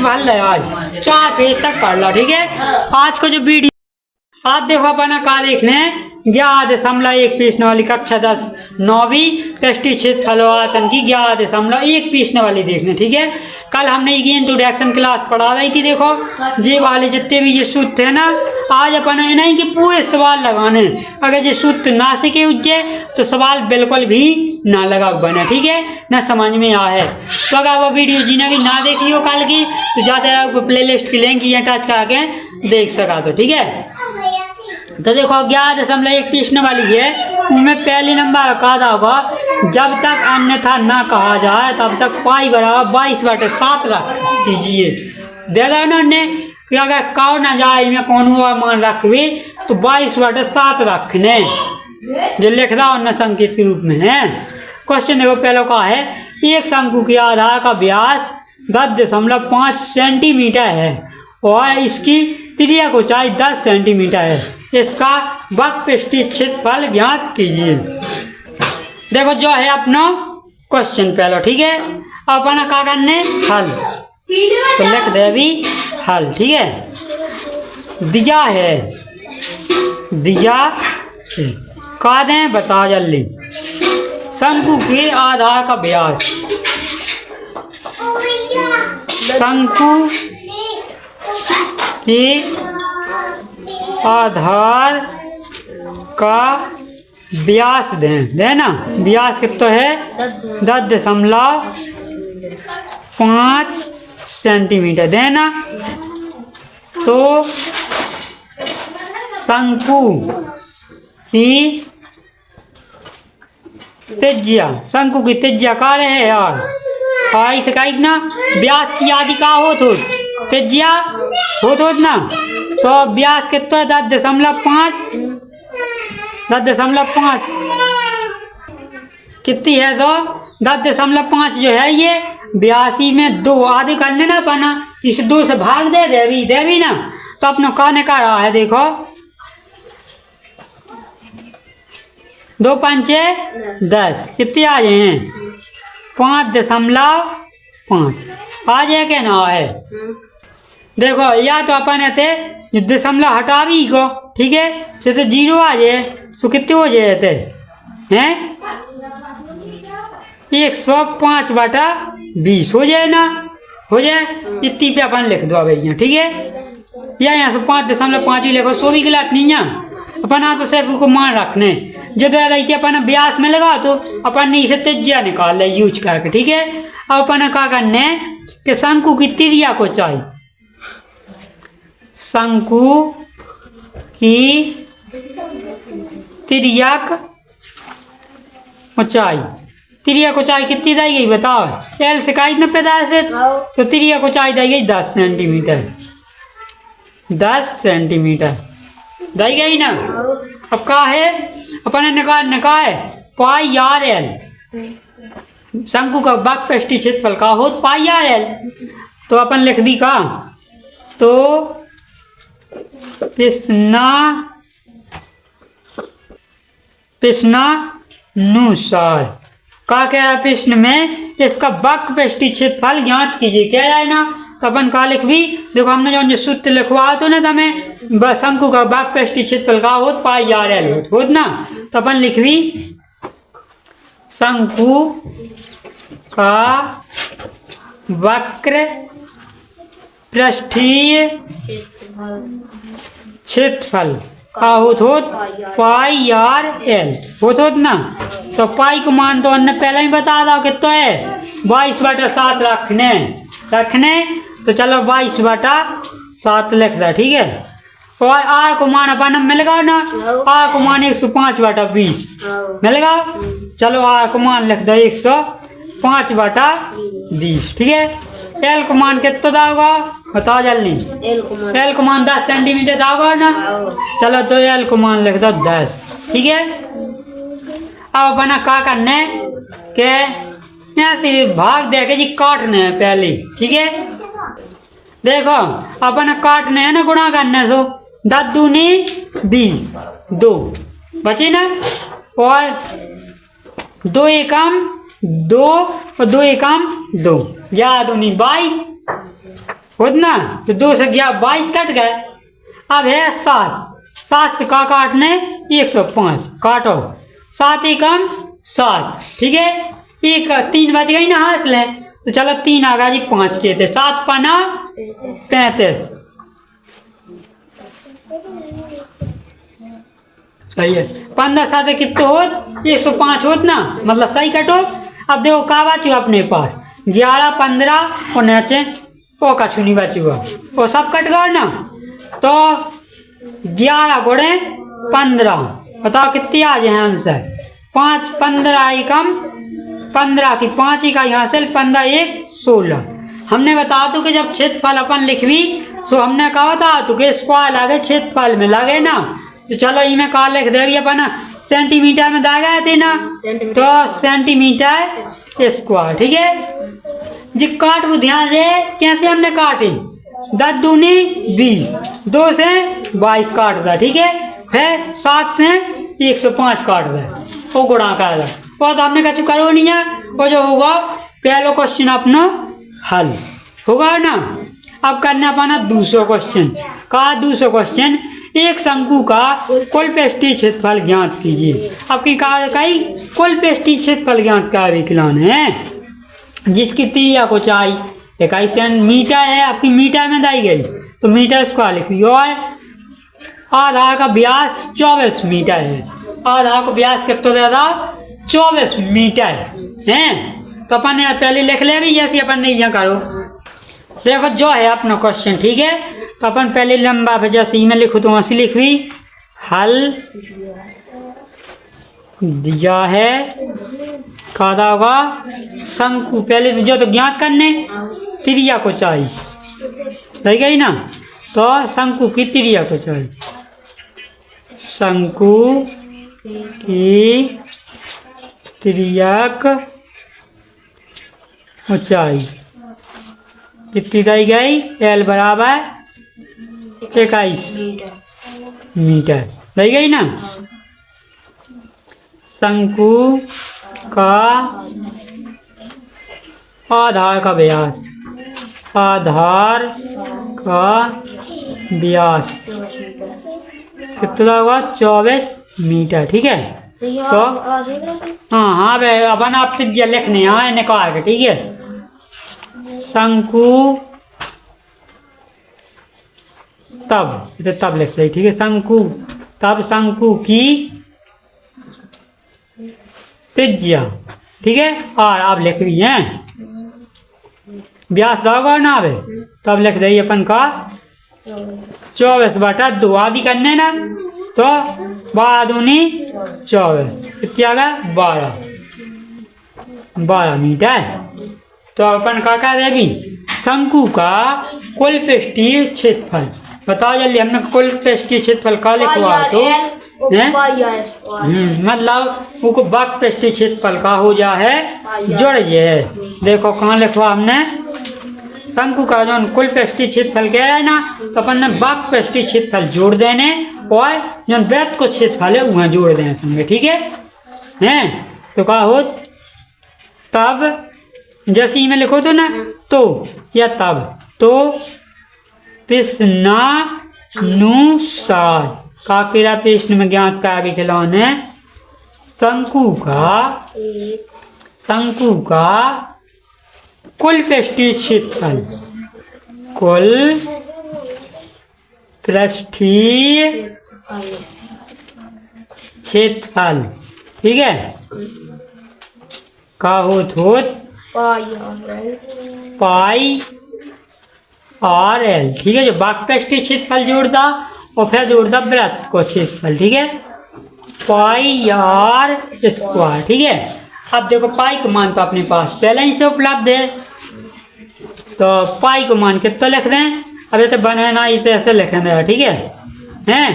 भर ले आज 4 पेज तक पढ़ लो। ठीक है, आज को जो वीडियो आज देखो अपना का देखने 11.1 प्रश्न वाली कक्षा 10 9वीं पेस्टिसाइड फलोआतन की 11.1 प्रश्न वाली देखने। ठीक है, कल हमने ये इंट्रोडक्शन क्लास पढ़ा रही थी। देखो ये वाले जितने भी ये सूत्र थे ना, आज अपन है नहीं कि पूरे सवाल लगाने, अगर ये सूत्र ना सीखे उज्जे तो सवाल बिल्कुल भी ना लगा बने। ठीक है ना, समझ में आए तो अगर वो वीडियो जिन्हें भी ना देखी हो कल की तो ज़्यादा प्ले लिस्ट की लिंक यहाँ टच करके देख सका। तो ठीक है, तो देखो 11.1 प्रश्न वाली है, उनमें पहले नंबर कहा था होगा जब तक अन्यथा ना कहा जाए तब तक पाई बराबर 22/7 रख दीजिए। दे दो ना ने कि अगर कहो ना जाए में कौन हुआ मान रखवी तो 22/7 रखने जो लिख रहा हो संकेत के रूप में है। क्वेश्चन देखो पहले का है, एक शंकु के आधार का व्यास 10.5 सेंटीमीटर है और इसकी त्रिज्या को ऊंचाई 10 सेंटीमीटर है। इसका वक्रपृष्ठीय क्षेत्रफल ज्ञात कीजिए। देखो जो है अपना क्वेश्चन पहले। ठीक है, अपना क्या करने हल तो लिख दे भी हल। ठीक है, दिया है का दें बता जल्दी। शंकु के आधार का व्यास, शंकु के आधार का व्यास दें ना, व्यास कितना है 10.5 सेंटीमीटर देना। तो शंकु की त्रिज्या का रहे यार आई से ना, व्यास की आदि का हो तो त्रिज्या हो ना, तो व्यास कितना है 10.5 कितनी है तो 10.5 जो है ये 82 में 2 आधे करने ना पाना, इस 2 से भाग दे देवी ना, तो अपना कहने का रहा है देखो 2 पंचे 10 कितने आ गए हैं 5.5 आ जाए क्या ना है। देखो या तो अपन ऐसे दशमलव हटा भी को। ठीक है, जैसे 0 आ जाए तो कितने हो जाते हैं 105/20 हो जाए ना, हो जाए इतनी पे अपन लिख दो भैया। ठीक है, या यहाँ से 5.5 ही लिखो, सो भी गलत नहीं है। अपन यहाँ तो सिर्फ को मान रखने जो रही अपन व्यास में लगा तो अपन ने इसे त्रिज्या निकाल ले यूज करके। ठीक है, अब अपन क्या करने कि शंकु की त्रिज्या को चाहिए, शंकु की त्रिज्या को ऊंचाई कितनी जाएगी बताओ। एल से काई 90 से तो त्रिज्या को ऊंचाई जाएगी 10 सेंटीमीटर 10 सेंटीमीटर दी गई ना। अब का है अपन निका है पाई आर एल, शंकु का वक्रपृष्ठीय क्षेत्रफल का हो पाई आर एल, तो अपन लिख दी का तो प्रश्नानुसार का कह रहा है प्रश्न में इसका वक्रपृष्ठीय क्षेत्रफल ज्ञात कीजिए। क्या है ना, तो अपन का लिख भी देखो हमने जो सूत्र लिखवा तो ना हमें शंकु का वक्रपृष्ठीय क्षेत्रफल का हो पाई आर एल हो ना, तो अपन लिख भी शंकु का वक्रपृष्ठीय क्षेत्रफल का होत पाई आर एल होत ना, तो पाई को मान तो अन्य पहले ही बता दो कितना है 22/7 रखने तो चलो 22/7 लिख दो। ठीक है, और आर को मान अपन मिल गया ना, आर को मान 105/20 मिल गया। चलो आर को मान लिख दो 105/20। ठीक है, एल को मान कितना दाओगा बताओ जल्दी। एल को मान 10 सेंटीमीटर दाओगा ना, चलो तो एल को मान लिख दो 10। ठीक है, अब अपना क्या करने के यहाँ से भाग दे के जी काटने है पहले। ठीक है, देखो अपना काटने है ना, गुणा करने सो 10 दूनी 20 2 बचे ना, और 2 एकम 2 और 2 एकम 2 या दूनी 22 होतना तो 2 से 22 कट गए। अब है 7 से का काटने 105 काटो 7 एकम 7 ठीक है। एक 3 बच गई ना हाथ ले तो चलो 3 आ गया जी 5 के थे 7 पना 35 सही है। 15 7 कितने होत 105 होत ना मतलब सही कटो। अब देखो का बाचू अपने पास 11 15 और नीचे ओ कछु नहीं बचुआ वो सब कट गया ना तो 11 गुणे 15 बताओ कितनी आ जाए आंसर 5 15 एकम 15 की 5 इकाई हासिल 15 1 16। हमने बता तो कि जब क्षेत्रफल अपन लिखवी तो हमने कहा था तो कि स्क्वायर लागे क्षेत्रफल में लागे ना तो चलो इमें का लिख देगी अपन सेंटीमीटर में दाए गए थे ना तो सेंटीमीटर स्क्वायर ठीक है जी। काट वो ध्यान रहे कैसे हमने काटे 10 दूनी 20 2 से 22 काट दिया ठीक है। फिर 7 से 105 काट दिया वो गुणा कर दिया वो तो हमने कछु करो नहीं है वो जो होगा पहला क्वेश्चन अपना हल होगा ना। अब करना पाना दूसरा क्वेश्चन का दूसरा क्वेश्चन एक शंकु का कुल पृष्ठीय क्षेत्रफल ज्ञात कीजिए। आपकी कही कुल पृष्ठीय क्षेत्रफल ज्ञात का विकलन है जिसकी त्रिज्या को चाहिए 21 मीटर है। आपकी मीटर में दी गई तो मीटर स्क्वायर लिखी और आधार का व्यास 24 मीटर है। आधार का व्यास कितना ज़्यादा 24 मीटर है। तो अपन पहले लिख ले भी जैसे अपन नहीं यहाँ करो देखो जो है अपना क्वेश्चन ठीक है। तो अपन पहले लंबा वजह से में लिखो तो वैसे लिख भी हल दिया है कादा होगा शंकु पहले तो जो तो ज्ञात करने त्रिज्या को चाहिए रह गई ना तो शंकु की त्रिज्या को चाहिए शंकु की त्रिज्यक ऊंचाई कितनी दी गई L बराबर 21 मीटर रह गई ना। शंकु का आधार का व्यास आधार का व्यास कितना होगा 24 मीटर ठीक है। तो हाँ भाई अपन आप त्रिज्या लिखने हाँ इन्हें कहा है ठीक है। शंकु तब लिख सही ठीक है। शंकु तब शंकु की त्रिज्या ठीक है और आप लिख रही हैं व्यास होगा ना अब तब लिख रही अपन का 24/2 आदि करने ना तो 12 दूनी 24 कितनी आ गया 12 मीटर। तो अपन का कह रहे भी शंकु का कुल पृष्ठीय क्षेत्रफल बताओ जल्दी हमने कुल पृष्ठीय क्षेत्रफल का लिखवा तो मतलब वो बाक पृष्ठीय क्षेत्रफल का हो जा है जोड़ ये देखो कहाँ लिखवा हमने शंकु का जो कुल पृष्ठीय क्षेत्रफल कह रहा है ना तो अपन ने बाक पृष्ठीय क्षेत्रफल जोड़ देने और जो वृत्त को क्षेत्रफल है वहाँ जोड़ देने संगे ठीक है हैं। तो क्या हो तब जैसे में लिखो तो ना तो या तब तो प्रश्नानुसार का क्रिया प्रश्न में ज्ञात का विकलन है शंकु का कुल पृष्ठीय क्षेत्रफल कुल पृष्ठीय क्षेत्रफल ठीक है का होत पाई आर एल ठीक है। जो बाक पृष्ठीय क्षेत्रफल जोड़ता और फिर जोड़ता वृत्त को क्षेत्रफल ठीक है पाई आर स्क्वायर ठीक है। अब देखो पाई को मान तो अपने पास पहले ही से उपलब्ध है तो पाई को मान कितना लिख दें अब तो बने ना इसे ऐसे लिखेंगे ठीक है हैं।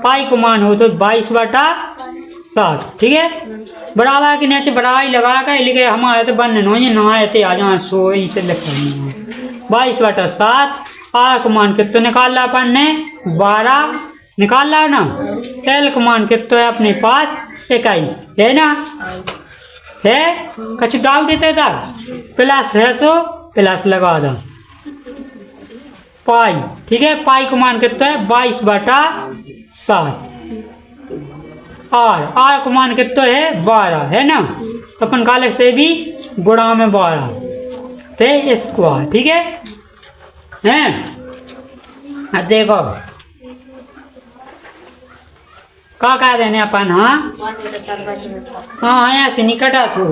पाई को मान हो तो 22/7 ठीक है बराबर के नीचे बराबर लगा कर लिखे हमारे तो बनने नो ये नहाते आ जाए सो इसे लिखेंगे 22/7 आर को मान कितना निकाल ला अपन ने 12 निकाल ला ना। एल को मान कितना है अपने पास 21 है ना है कुछ डाउट है था प्लस है सो प्लस लगा दो पाई, ठीक है। पाई को मान कितना है 22/7। आर को मान कितना है 12 है ना, तो अपन का लिखते भी गुणा में 12 पे स्क्वायर, ठीक है। अब देखो का कह देने अपन, हाँ ऐसे नहीं कटा तो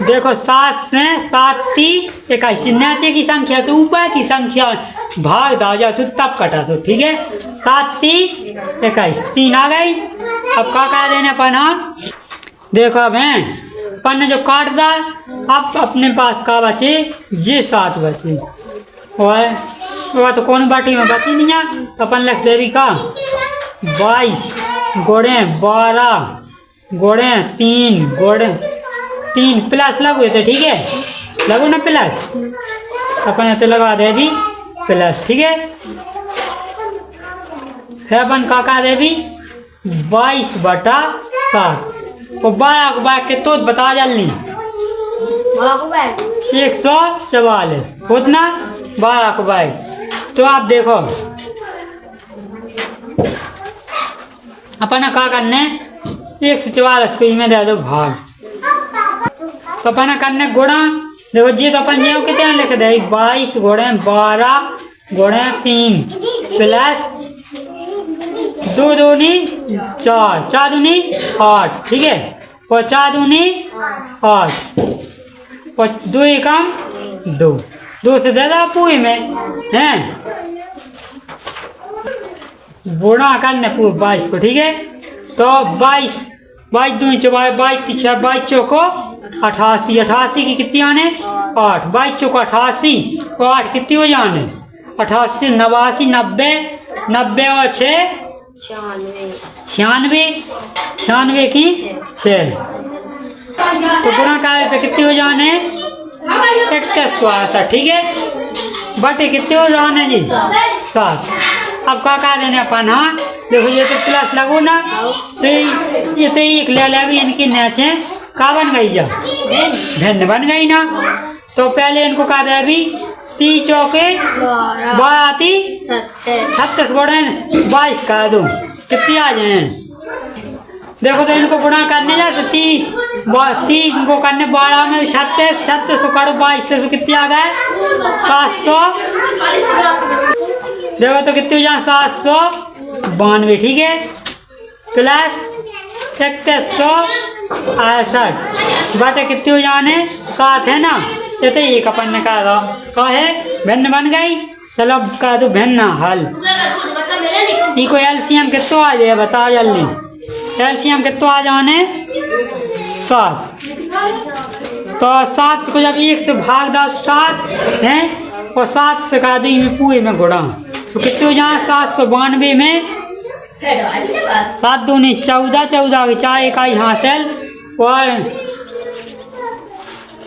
देखो 7 से 7 3 21, नीचे की संख्या से ऊपर की संख्या भाग दा जा तो तब कटा तो, ठीक है। 7 3 21 3 आ गई। अब का कह देने अपन, देखो अब अपन ने जो काट दा, अब अपने पास का बचे ये 7 बचे, और वह तो कौन बाटी में बची नहीं है, तो अपन लिख दे का 22 गुणे 12 गुणे 3 प्लस लगो थे, ठीक है। लगो ना प्लस, अपन ऐसे लगा दे भी प्लस, ठीक है। फिर अपन का कह दे भी 22/7 और 12 को बार के तो बता जल्दी 144 उतना 12 को बार। तो आप देखो अपन का करने 144 को में दे दो भाग, तो अपन करने गुणा। देखो जी तो अपन ये कितने लिख दे 22 गुणे 12 गुणे 3 प्लस 2 दूनी 4 4 दूनी 8, ठीक है। और 4 दूनी 8 और 2 एकम 2 से दे दो पूरी में हैं गुणा करने पूरे 22 को, ठीक है। तो 22 दूनी 22 22 22 चौको 88 88 की कितनी आने 8 22 चौको 88 और 8 कितनी हो जाने 88 89 90 90 और 6 96 की 6, तो गुणा करे तो कितनी हो जाने 61, ठीक है। बटे कितने हो जाने जी 7। अब का कह देने अपन, देखो ये तो प्लस लगो ना, तो ये तो एक ले भी इनकी नीचे का बन गई जा भिन्न बन गई ना। तो पहले इनको कह दे अभी 3 चौके 12 36 गुणे 22 कह दो कितनी आ जाए। देखो तो इनको गुणा करने जा 3 को करने 12 में 36 को करो 22 से कितनी आ गए 700। देखो तो कितनी हो जाए 792, ठीक है। प्लस 6168 बटे कितनी हो जाने 7 है ना, ये तो एक अपन ने कहा था का है भिन्न बन गई। चलो अब कह दो भिन्न हल, इको एलसीएम कितना आ जाए बता जल्दी। एलसीएम कितना आ जाने 7, तो 7 को जब 1 से भाग दो 7 है और 7 से कह दी में पूरे में गुणा, तो कितने हो जाए 792 में 7 दूनी 14 14 की 4 इकाई हासिल और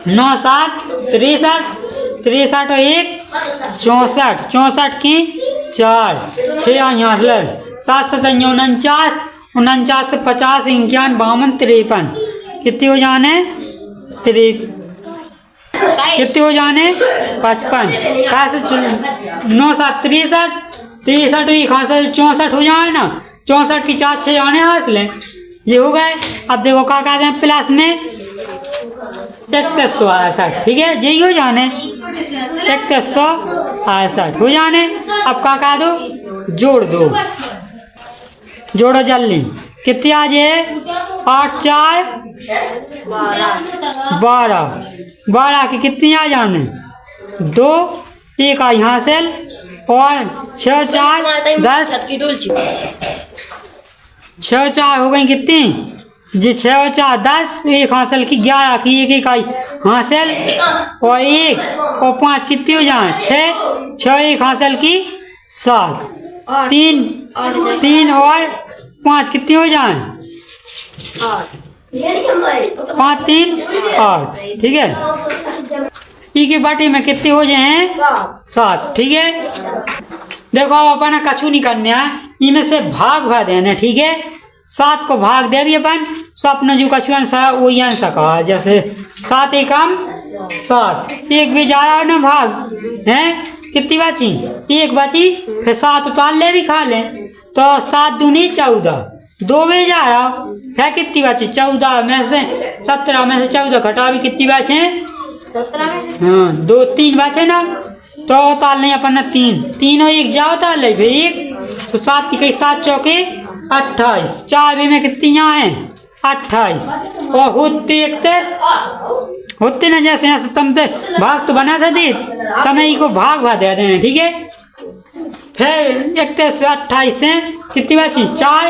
9 7 63 और 1 64 की 4 6 यहाँ 7 7 49 49 से 50 51 52 53 कितनी हो जाने 53 कितने हो जाने 55 9 7 63 एक हासिल 64 हो जाए ना 64 की 4 6 जाने हासिल ये हो गए। अब देखो क्या कहते हैं प्लस में 6168, ठीक है यही हो जाने 6168 हो जाने। अब क्या कह दो जोड़ दो, जोड़ो जल्दी कितनी आ जाए 8 4 12 की कितनी आ जाने 2 1 आई हासिल और 6 4 10 6 4 हो गई कितनी जी 6 और 4 10 1 हासिल की 11 की 1 इकाई हासिल और 1 और 5 कितनी हो जाए 6 1 हासिल की 7 3 और 5 कितनी हो जाए 5 3 8, ठीक है। ई की बाटी में कितने हो जाए 7, ठीक है। देखो अब अपन कछु नहीं करने है इनमें से भाग भर देना, ठीक है। 7 को भाग दे भी अपन सो अपना जो कछु आंसर वही आंसर कहा, जैसे 7 एकम 7, एक भी जा रहा है ना भाग हैं, कितनी बची? एक बची, फिर 7 उतार ले भी खा ले, तो 7 दूनी 14, 2 भी जा रहा, फिर कितनी बची? 14 में से 17 में से 14 घटा भी कितनी बचे? 17 में हाँ 2 3 बचे ना, तो उतार लें अपन 3, 3 और 1 जाओ उतार ले फिर 1, तो 7 की 7 चौके 28, 4 भी में कितनी यहाँ है? 28, और होते ना जैसे यहाँ तुम तो भाग तो बना था दी, तमें को भाग भा दे दें, ठीक है। फिर 31 से 28 से कितनी बची? 4,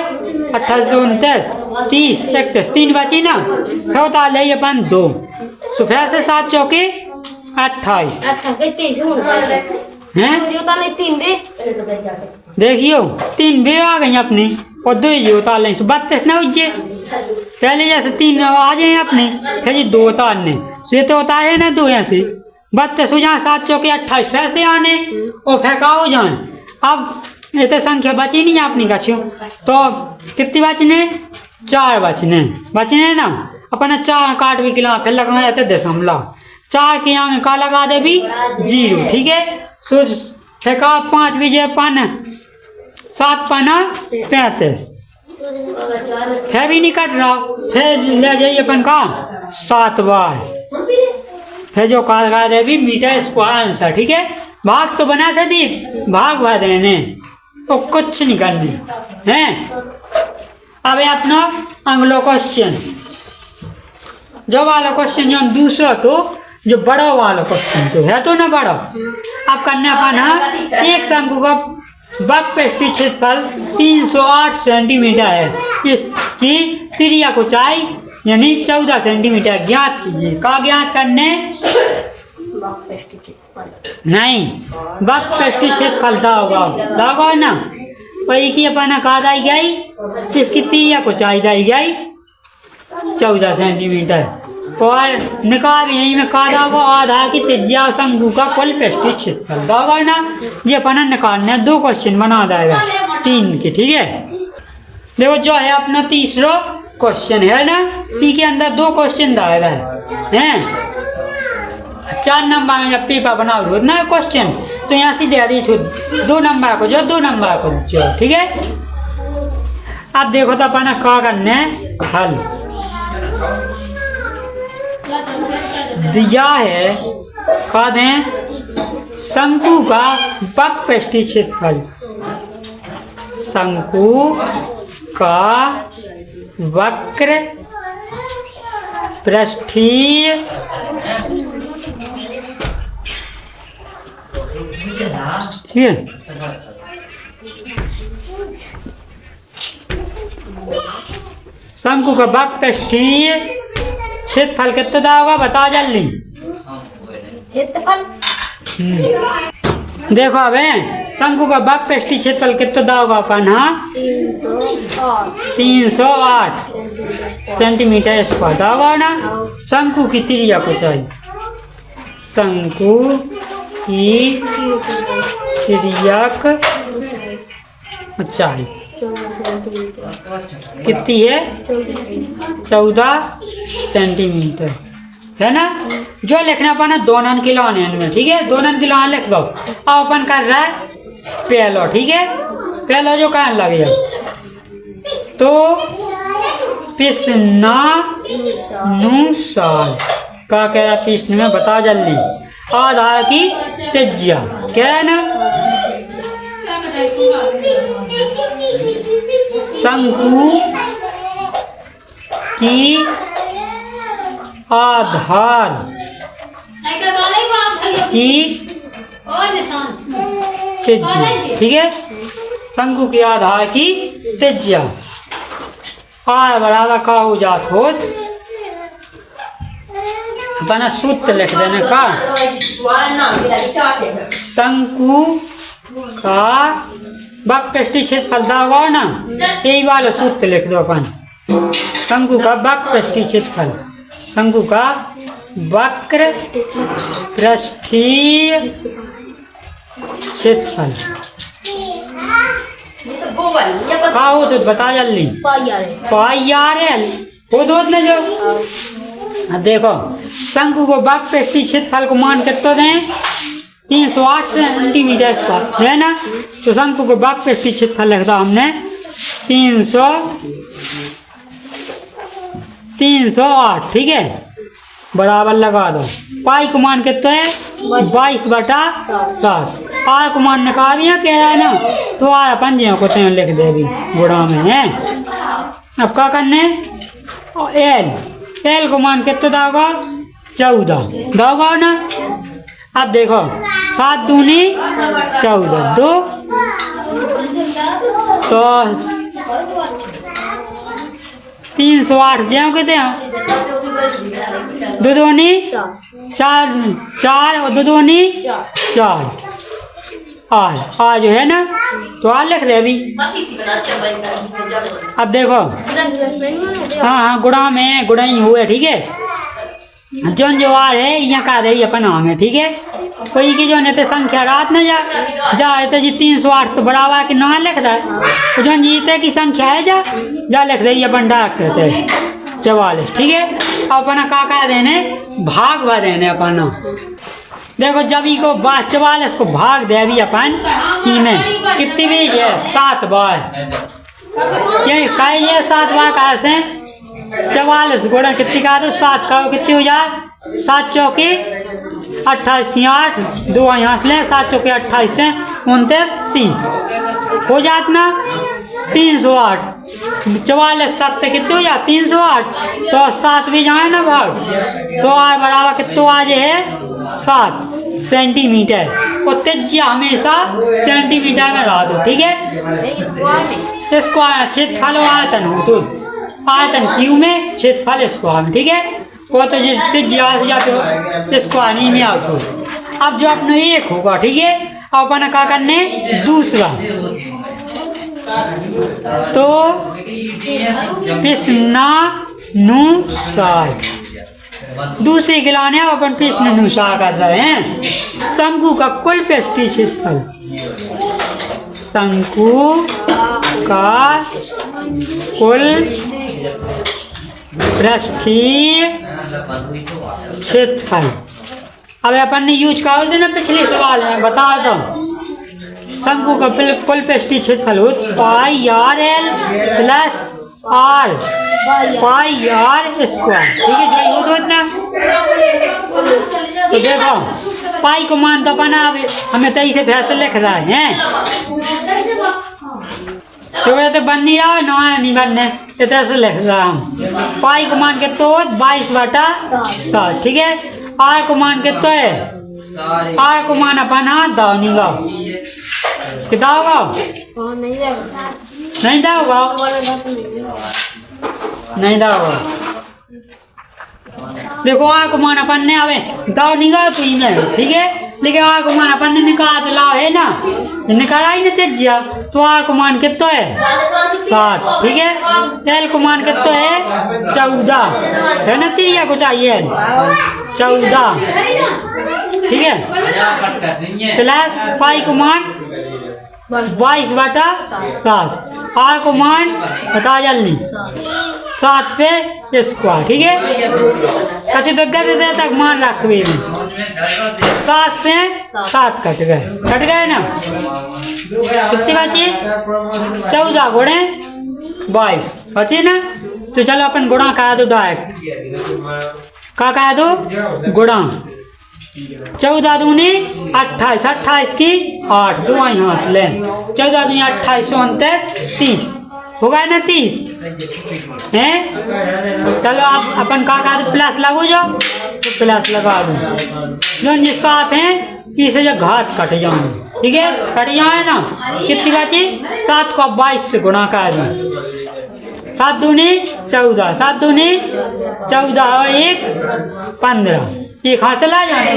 28 से 29, 30, 31, 3 बची ना, फिर उतार ले अपन 2, तो फिर से 7 चौके 28 हैं। देखियो 3 भी आ गई अपनी, और 2 ही उतार लें, 32 ना उज्जे, पहले जैसे 3 आ जाए अपने, फिर ये 2 उतारने से तो उतारे ना 2 यहाँ से 32 हो जाए, 7 चौके 28 फिर से आने और फेंका हो जाए। अब इतने संख्या बची नहीं अपनी कछू, तो कितनी बचने? 4 बचने ना, अपने 4 काट भी किला, फिर लगा जाते दशमलव, 4 के आगे का लगा दे भी 0, ठीक है। सो फेंका 5 भी जे पाना 7 पाना 35, है भी नहीं कट रहा, फिर ले जाइए अपन का 7 बार, फिर जो का लगा दे भी मीटर स्क्वायर आंसर, ठीक है। भाग तो बना था दी, भाग भा देने तो कुछ नहीं करने हैं। अब अपना अगला क्वेश्चन, जो वाला क्वेश्चन जो दूसरा, तो जो बड़ा वाला क्वेश्चन तो है तो ना बड़ा, अब करना पाना एक शंकु का वक्रपृष्ठीय क्षेत्रफल 308 सेंटीमीटर है, इसकी त्रिज्या को चाई यानी 14 सेंटीमीटर ज्ञात कीजिए। का ज्ञात करने? नहीं, वक्रपृष्ठीय क्षेत्रफल दागा ना, वही की अपना का दाई गई, इसकी त्रिज्या को चाई दाई गई 14 सेंटीमीटर, और निकाल यही में का दागा आधार की त्रिज्या शंकु का कुल पृष्ठीय क्षेत्रफल दागा ना, ये अपना निकालने 2 क्वेश्चन बना देगा 3 के, ठीक है। देखो जो है अपना तीसरा क्वेश्चन है ना, पी के अंदर 2 क्वेश्चन दाएगा हैं, 4 नंबर में जब पेपर बनाओ ना क्वेश्चन, तो यहाँ से दे दी 2 नंबर को जो 2 नंबर को जो, ठीक है। अब देखो तो अपना क्या करना है, हल दिया है, का दें शंकु का वक्रपृष्ठीय क्षेत्रफल, शंकु का वक्र पृष्ठीय ठीक है, शंकु का वक्रपृष्ठीय क्षेत्रफल कितना होगा बता जल्दी। क्षेत्रफल देखो अब शंकु का वक्रपृष्ठीय क्षेत्रफल कितना होगा अपन? हाँ 308 सेंटीमीटर स्क्वायर होगा ना। शंकु की त्रिज्या को चाहिए, शंकु की त्रिज्या चाहिए कितनी है? 14 सेंटीमीटर है ना। जो लिखना अपना 2 नन किलो में, ठीक है, 2 नन किलो लिख दो। अब अपन कर रहा है पहलो, ठीक है, पहलो जो कहने लग जाए तो पिसना नुसार का कह रहा प्रश्न में बता जल्दी। आधार की त्रिज्या क्या है ना, शंकु की आधार की त्रिज्या, ठीक है, शंकु की आधार की त्रिज्या आर बराबर का हो जात हो अपना सूत्र लिख देने का। शंकु का वक्रपृष्ठीय क्षेत्रफल होगा ना, यही वाला सूत्र लिख दो अपन। शंकु का वक्रपृष्ठीय क्षेत्रफल, शंकु का वक्रपृष्ठीय क्षेत्रफल का हो तो बता जल्दी। पाई आर एल हो दो जो देखो शंकु को वक्र पृष्ठीय क्षेत्रफल को मान कितना दें 308 सेंटीमीटर स्क्वायर है ना। तो शंकु को वक्र पृष्ठीय क्षेत्रफल लिखा हमने 308 ठीक है, बराबर लगा दो। पाई को मान कितना है 22/7। आर को मान निकाल भी क्या है ना, तो आर अपन जी को लिख दे भी गुणा में है। अब क्या करने एल को मान कितना दोगा 14 दोगा ना। अब देखो 7 दूनी 14 2 तो 308 ज्यों कितने दो दूनी 4 और 2 दूनी 4 आ जो है ना, तो आ लिख दे अभी। अब देखो हाँ गुणा में गुणा ही हुए ठीक है। जो आर है यहाँ का दे अपन है ठीक है। कोई की जो नहीं संख्या रात न जा तो जी 308 तो बराबर के ना लिख रहा है। जो जीते की संख्या है जा लिख दे अपन डाक कहते 44 ठीक है। अपन का देने भाग व देने अपन देखो जब को 44 को भाग दे अभी अपन में कितनी भी है 7 बार ये कई है 7 बार कहा से 44 गुणा कितनी का दो 7 का कितनी हो जाए 7 चौके 28 की 8 2 यहाँ से ले 7 चौके 28 से 29 30 हो जात ना 308 44 7 कितने हो जाए 308 तो 7 भी जाए ना भाग तो आर बराबर कितने आज है 7 सेंटीमीटर। और त्रिज्या हमेशा सेंटीमीटर में रहा दो ठीक है। स्क्वायर क्षेत्रफल आयतन हो तो आयतन क्यू में क्षेत्रफल स्क्वायर में ठीक है। वो तो जिस त्रिज्या तो स्क्वायर नहीं में आउट हो। अब जो अपने एक होगा ठीक है। अब अपन क्या करने दूसरा तो प्रश्नानुसार दूसरे गिलाने अपन प्रश्नानुसार कर रहे हैं। शंकु का कुल पृष्ठीय क्षेत्रफल शंकु का कुल पृष्ठीय क्षेत्रफल। अब अपन ने यूज कहा था ना पिछले सवाल में बता दो शंकु का कुल पृष्ठीय क्षेत्रफल हो pi r l plus r pi r square ठीक है। जो हो इतना तो देखो पाई को मान तो अपना हमें सही से फैसले लिख रहा है तो बन नहीं रहा ना नहीं बनने इतना से लिख रहा हूँ। पाई को मान के तो 22/7 ठीक है। आर को मान के तो है आर को मान अपना दाव नहीं गाओ कितना होगा नहीं दाओगा नहीं दाओगा। देखो आर को मान अपन ने आवे दाव निकाल तो ही में ठीक है। लेकिन आर को मान अपन ने निकाल ला है ना निकाला ही नहीं तेजिया तो आर को मान कितना है 7 ठीक है। एल को मान कितना है 14 है ना। त्रिया को चाहिए 14 ठीक है। प्लस पाई को मान 22/7 आर को मान बता जल्दी 7 पे स्क्वायर ठीक है। अच्छा तो गए तक मान रख में 7 से 7 कट गए ना कितनी बची 14 गुणे 22 बची ना। तो चलो अपन गुणा कहा दो डायरेक्ट का कहा दो गुणा 14 दूनी 28 28 की 8 2 यहाँ से ले 14 दूनी 28 29 30 होगा ना 30 है। चलो आप अपन का प्लस लगो जाओ तो प्लस लगा दो जो ये 7 हैं इसे जो घात कट जाए ठीक है। कट जाए ना कितनी बची 7 को 22 से गुणा कर दो 7 दूनी 14 7 दूनी 14 और 1 15 एक हासिल आ जाने।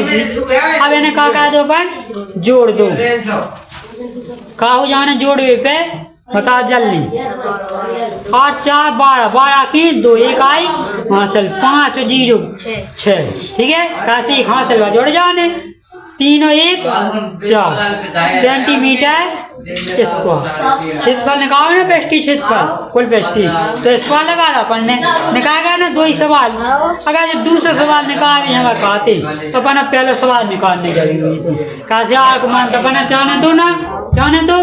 अब इन्हें का दो अपन जोड़ दो का हो जाने जोड़वे पे बता जल्दी 8 4 12 12 की 2 1 आई हासिल 5 0 6 ठीक है। कैसे एक हासिल जोड़ जाने 3 और 1 4 सेंटीमीटर इसको क्षेत्रफल निकालो ना पेस्टी क्षेत्रफल कुल पेस्टी तो इसको लगा था अपन ने निकालेगा ना 2 ही सवाल। अगर जब दूसरा सवाल निकाल यहाँ खाते तो अपन पहला सवाल निकालने जरूरी तो कैसे आग मान तो अपन चाहने दो ना चाहने दो।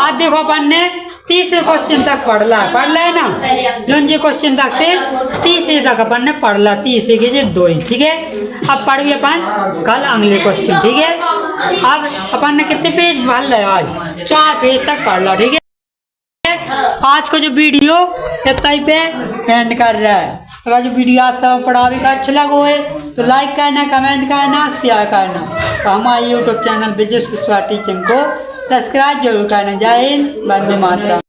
आज देखो अपन ने तीसरे क्वेश्चन तक पढ़ ला है ना जो ये क्वेश्चन तक थे तीसरे तक अपन ने पढ़ ला तीसरे के जो 2 ही ठीक है। अब पढ़िए अपन कल अगले क्वेश्चन ठीक है। अब अपन ने कितने पेज भर लिया आज 4 पेज तक पढ़ ला ठीक है। आज का जो वीडियो इतना ही पे एंड कर रहा है। अगर जो वीडियो आप सब पढ़ावे का अच्छा लगा है तो लाइक करना कमेंट करना शेयर करना तो हमारे YouTube channel business Kushwaha teaching को सब्सक्राइब जरूर करना। जय हिंद वंदे मातरम।